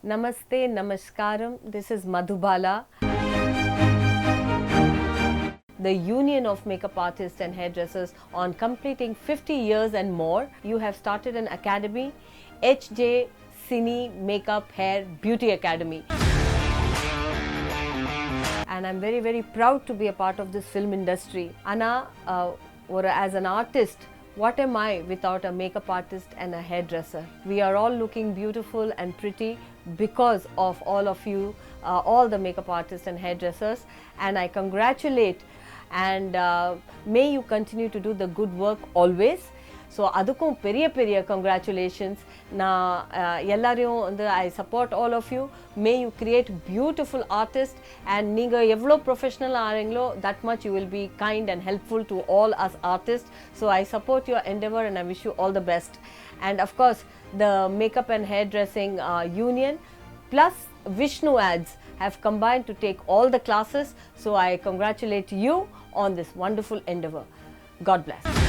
Namaste, Namaskaram. This is Madhubala. The Union of Makeup Artists and Hairdressers, on completing 50 years and more, you have started an academy, Cine Makeup Hair Beauty Academy. And I'm very, very proud to be a part of this film industry. Anna, as an artist, what am I without a makeup artist and a hairdresser? We are all looking beautiful and pretty because of all of you, all the makeup artists and hairdressers, and I congratulate and may you continue to do the good work always. So adukkum periya congratulations. I support all of you. May you create beautiful artists, and neenga evlo professional aarenglo, that much you will be kind and helpful to all us artists. So I support your endeavor and I wish you all the best. And of course, the Makeup and Hairdressing Union plus Vishnu Ads have combined to take all the classes. So I congratulate you on this wonderful endeavor. God bless.